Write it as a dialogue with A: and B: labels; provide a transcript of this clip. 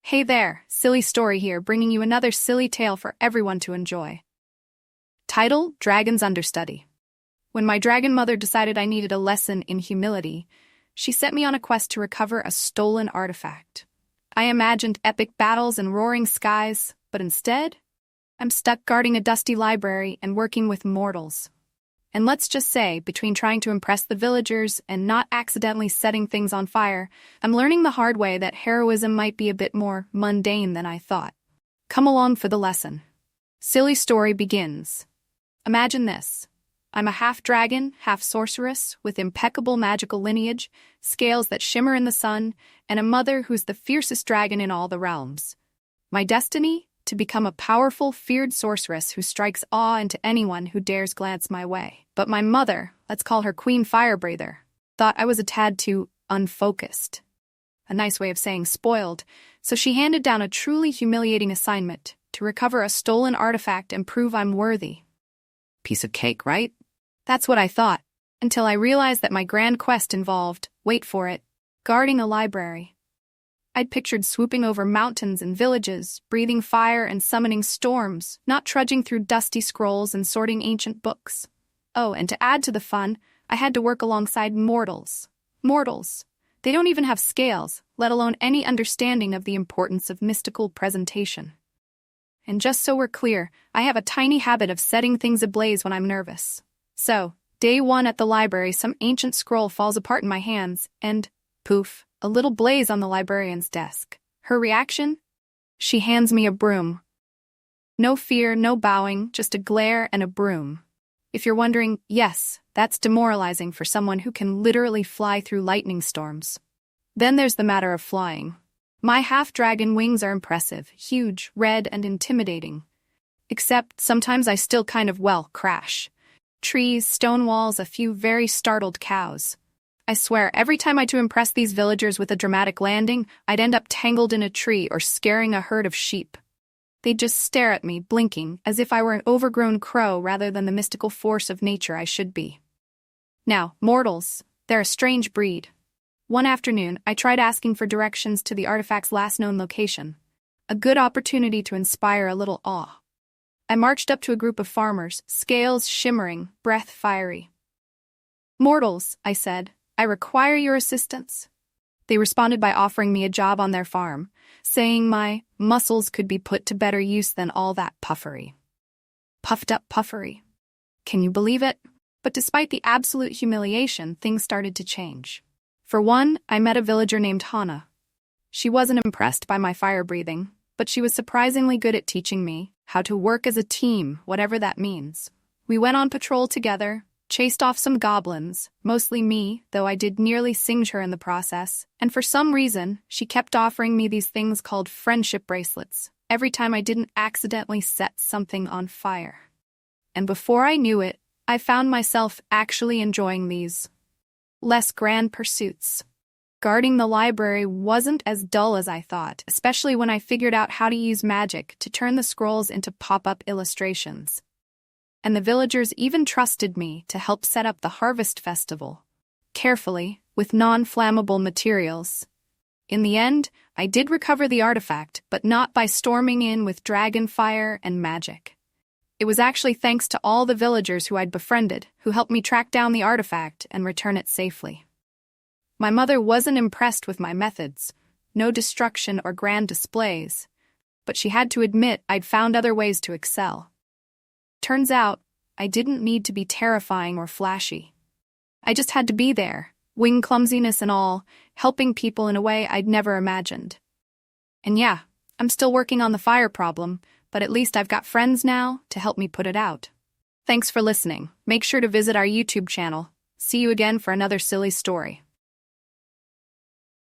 A: Hey there, Silly Story here, bringing you another silly tale for everyone to enjoy. Title: Dragon's Understudy. When my dragon mother decided I needed a lesson in humility, she sent me on a quest to recover a stolen artifact. I imagined epic battles and roaring skies, but instead, I'm stuck guarding a dusty library and working with mortals. And let's just say, between trying to impress the villagers and not accidentally setting things on fire, I'm learning the hard way that heroism might be a bit more mundane than I thought. Come along for the lesson. Silly Story begins. Imagine this. I'm a half-dragon, half-sorceress, with impeccable magical lineage, scales that shimmer in the sun, and a mother who's the fiercest dragon in all the realms. My destiny? To become a powerful, feared sorceress who strikes awe into anyone who dares glance my way. But my mother, let's call her Queen Firebreather, thought I was a tad too unfocused. A nice way of saying spoiled, so she handed down a truly humiliating assignment to recover a stolen artifact and prove I'm worthy. Piece of cake, right? That's what I thought, until I realized that my grand quest involved, wait for it, guarding a library. I'd pictured swooping over mountains and villages, breathing fire and summoning storms, not trudging through dusty scrolls and sorting ancient books. Oh, and to add to the fun, I had to work alongside mortals. Mortals. They don't even have scales, let alone any understanding of the importance of mystical presentation. And just so we're clear, I have a tiny habit of setting things ablaze when I'm nervous. So, day one at the library, some ancient scroll falls apart in my hands, and, poof, a little blaze on the librarian's desk. Her reaction? She hands me a broom. No fear, no bowing, just a glare and a broom. If you're wondering, yes, that's demoralizing for someone who can literally fly through lightning storms. Then there's the matter of flying. My half-dragon wings are impressive, huge, red, and intimidating. Except sometimes I still crash. Trees, stone walls, a few very startled cows. I swear, every time I had to impress these villagers with a dramatic landing, I'd end up tangled in a tree or scaring a herd of sheep. They'd just stare at me, blinking, as if I were an overgrown crow rather than the mystical force of nature I should be. Now, mortals, they're a strange breed. One afternoon, I tried asking for directions to the artifact's last known location. A good opportunity to inspire a little awe. I marched up to a group of farmers, scales shimmering, breath fiery. "Mortals," I said, "I require your assistance." They responded by offering me a job on their farm, saying my muscles could be put to better use than all that puffery. Puffed up puffery. Can you believe it? But despite the absolute humiliation, things started to change. For one, I met a villager named Hannah. She wasn't impressed by my fire breathing, but she was surprisingly good at teaching me how to work as a team, whatever that means. We went on patrol together, chased off some goblins, mostly me, though I did nearly singe her in the process, and for some reason, she kept offering me these things called friendship bracelets, every time I didn't accidentally set something on fire. And before I knew it, I found myself actually enjoying these less grand pursuits. Guarding the library wasn't as dull as I thought, especially when I figured out how to use magic to turn the scrolls into pop-up illustrations. And the villagers even trusted me to help set up the harvest festival, carefully, with non-flammable materials. In the end, I did recover the artifact, but not by storming in with dragon fire and magic. It was actually thanks to all the villagers who I'd befriended, who helped me track down the artifact and return it safely. My mother wasn't impressed with my methods, no destruction or grand displays, but she had to admit I'd found other ways to excel. Turns out, I didn't need to be terrifying or flashy. I just had to be there, wing clumsiness and all, helping people in a way I'd never imagined. And yeah, I'm still working on the fire problem, but at least I've got friends now to help me put it out. Thanks for listening. Make sure to visit our YouTube channel. See you again for another silly story.